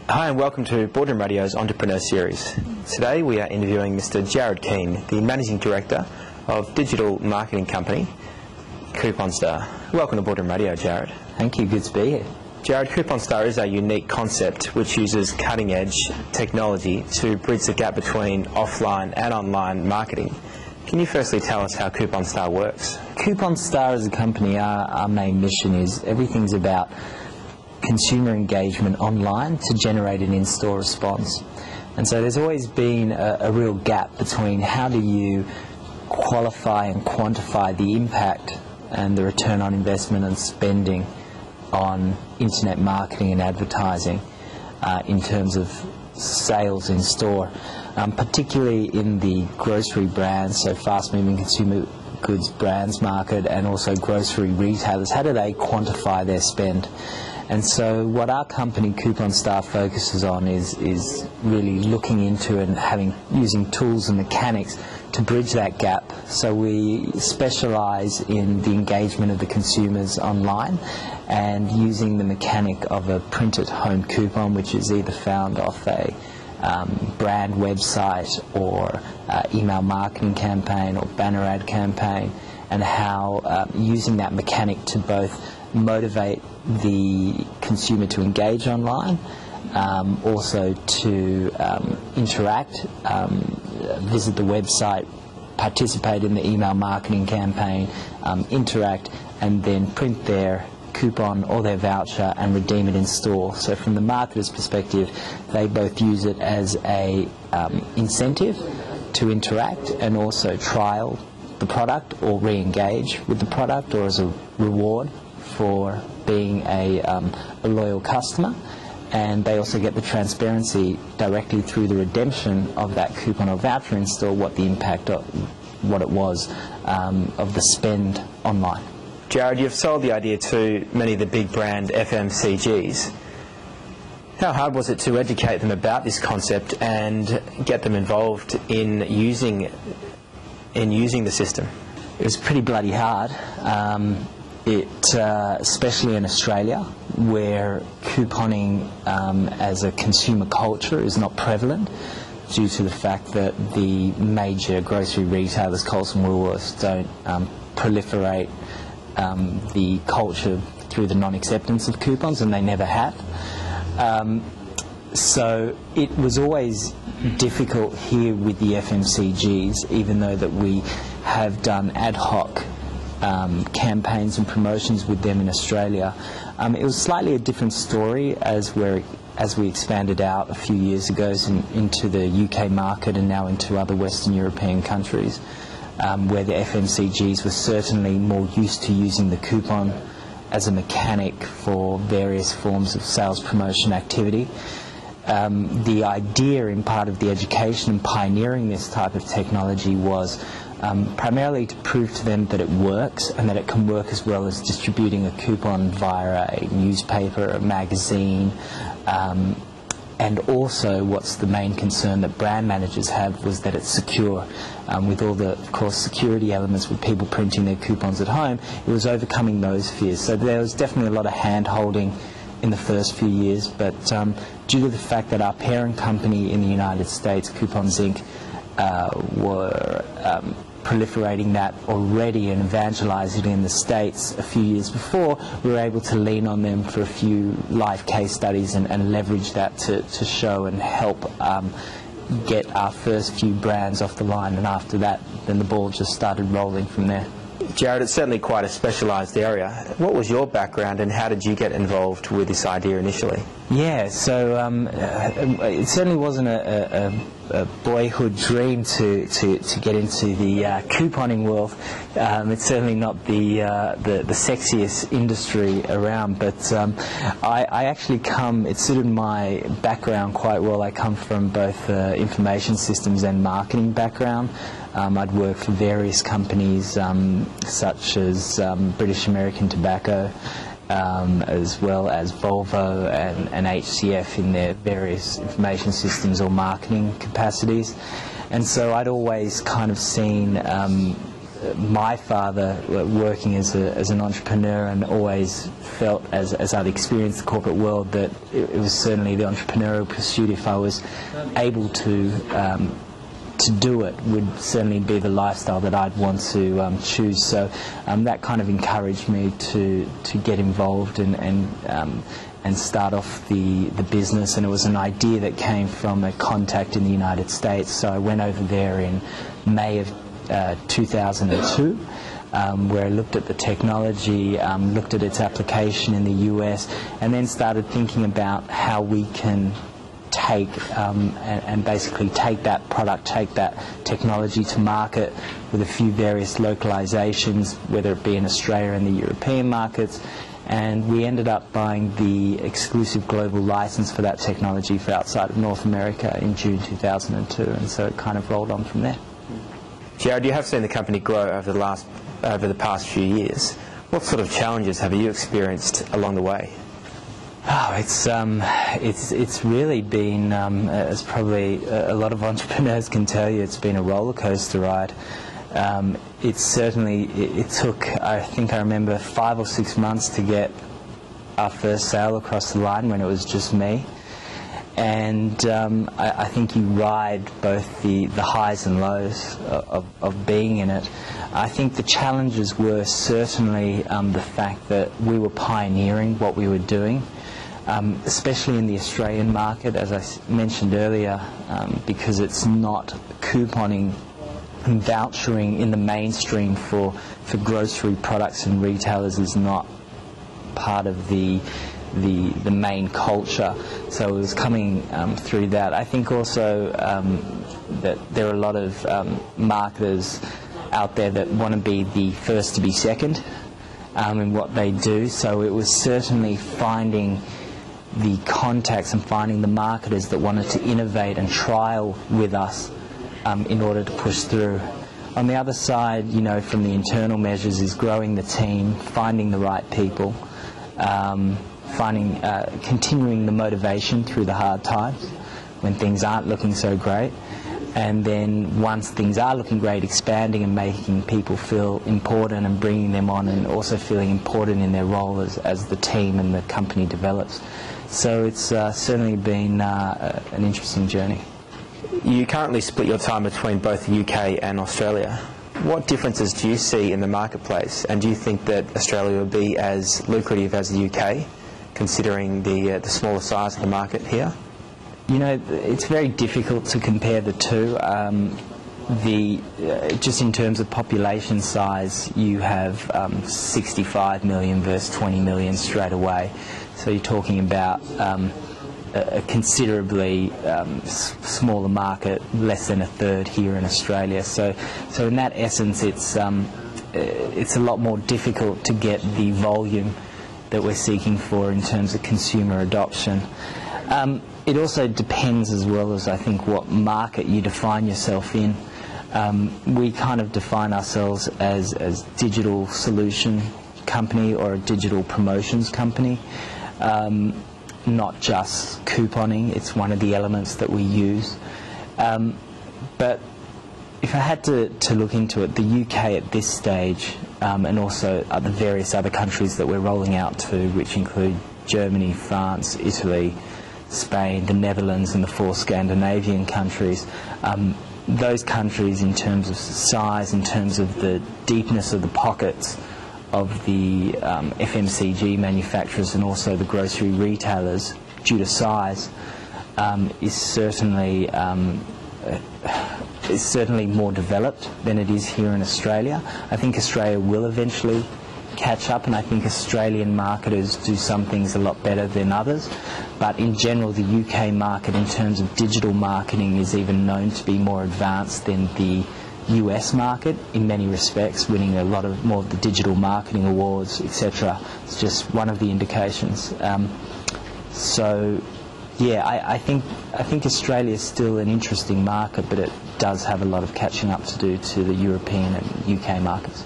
Hi and welcome to Boardroom Radio's Entrepreneur Series. Today we are interviewing Mr. Jared Keane, the Managing Director of digital marketing company CouponStar. Welcome to Boardroom Radio, Jared. Thank you, good to be here. Jared, CouponStar is a unique concept which uses cutting-edge technology to bridge the gap between offline and online marketing. Can you firstly tell us how CouponStar works? CouponStar as a company, our main mission is everything's about consumer engagement online to generate an in-store response. And so there's always been a real gap between how do you qualify and quantify the impact and the return on investment and spending on internet marketing and advertising in terms of sales in store, particularly in the grocery brands, so fast-moving consumer goods brands market, and also grocery retailers. How do they quantify their spend? And so what our company CouponStar focuses on is really looking into and using tools and mechanics to bridge that gap. So we specialise in the engagement of the consumers online and using the mechanic of a printed home coupon, which is either found off a brand website or email marketing campaign or banner ad campaign, and how using that mechanic to both motivate the consumer to engage online, also to interact, visit the website, participate in the email marketing campaign, interact, and then print their coupon or their voucher and redeem it in store. So from the marketer's perspective, they both use it as a incentive to interact and also trial the product or re-engage with the product, or as a reward for being a loyal customer. And they also get the transparency directly through the redemption of that coupon or voucher in store, what the impact of what it was of the spend online. Jared, you've sold the idea to many of the big brand FMCGs. How hard was it to educate them about this concept and get them involved in using the system? It was pretty bloody hard. Especially in Australia, where couponing as a consumer culture is not prevalent, due to the fact that the major grocery retailers, Coles and Woolworths, don't proliferate the culture through the non-acceptance of coupons, and they never have. So it was always difficult here with the FMCGs, even though that we have done ad hoc campaigns and promotions with them in Australia. It was slightly a different story as we expanded out a few years ago into the UK market and now into other Western European countries, where the FMCGs were certainly more used to using the coupon as a mechanic for various forms of sales promotion activity. The idea in part of the education and pioneering this type of technology was primarily to prove to them that it works, and that it can work as well as distributing a coupon via a newspaper, a magazine, and also what's the main concern that brand managers have was that it's secure. With all the, of course, security elements with people printing their coupons at home, it was overcoming those fears. So there was definitely a lot of hand-holding in the first few years, but due to the fact that our parent company in the United States, Coupons Inc., were proliferating that already and evangelizing it in the States a few years before, we were able to lean on them for a few live case studies and leverage that to show and help get our first few brands off the line, and after that then the ball just started rolling from there. Jared, it's certainly quite a specialised area. What was your background and how did you get involved with this idea initially? Yeah, so it certainly wasn't a boyhood dream to get into the couponing world. It's certainly not the sexiest industry around, but I actually it suited my background quite well. I come from both information systems and marketing background. I'd worked for various companies such as British American Tobacco, as well as Volvo and HCF in their various information systems or marketing capacities. And so I'd always kind of seen my father working as an entrepreneur, and always felt, as I'd experienced the corporate world, that it was certainly the entrepreneurial pursuit, if I was able to do it, would certainly be the lifestyle that I'd want to choose. So that kind of encouraged me to get involved and start off the business. And it was an idea that came from a contact in the United States. So I went over there in May of 2002, where I looked at the technology, looked at its application in the US, and then started thinking about how we can take and basically take that product, take that technology to market with a few various localizations, whether it be in Australia and the European markets. And we ended up buying the exclusive global license for that technology for outside of North America in June 2002, and so it kind of rolled on from there. Jared, you have seen the company grow over the past few years. What sort of challenges have you experienced along the way? Oh, it's really been, as probably a lot of entrepreneurs can tell you, it's been a roller coaster ride. It took, I think I remember, 5 or 6 months to get our first sale across the line when it was just me. And I think you ride both the highs and lows of being in it. I think the challenges were certainly the fact that we were pioneering what we were doing, especially in the Australian market, as I mentioned earlier, because it's not couponing and vouchering in the mainstream for grocery products and retailers is not part of the main culture. So it was coming through that. I think also that there are a lot of marketers out there that want to be the first to be second in what they do. So it was certainly finding the contacts and finding the marketers that wanted to innovate and trial with us in order to push through. On the other side, you know, from the internal measures is growing the team, finding the right people, continuing the motivation through the hard times when things aren't looking so great, and then once things are looking great, expanding and making people feel important and bringing them on, and also feeling important in their role as the team and the company develops. So it's certainly been an interesting journey. You currently split your time between both the UK and Australia. What differences do you see in the marketplace, and do you think that Australia will be as lucrative as the UK, considering the smaller size of the market here? You know, it's very difficult to compare the two. Just in terms of population size, you have 65 million versus 20 million straight away. So you're talking about a considerably smaller market, less than a third here in Australia. So in that essence, it's a lot more difficult to get the volume that we're seeking for in terms of consumer adoption. It also depends, as well, as I think what market you define yourself in. We kind of define ourselves as digital solution company or a digital promotions company. Not just couponing, it's one of the elements that we use. But if I had to look into it, the UK at this stage, and also the various other countries that we're rolling out to, which include Germany, France, Italy, Spain, the Netherlands and the 4 Scandinavian countries, those countries in terms of size, in terms of the deepness of the pockets of the FMCG manufacturers and also the grocery retailers, due to size, is certainly more developed than it is here in Australia. I think Australia will eventually catch up, and I think Australian marketers do some things a lot better than others. But in general, the UK market in terms of digital marketing is even known to be more advanced than the US market in many respects, winning a lot more of the digital marketing awards, etc. It's just one of the indications. So yeah, I think Australia is still an interesting market, but it does have a lot of catching up to do to the European and UK markets.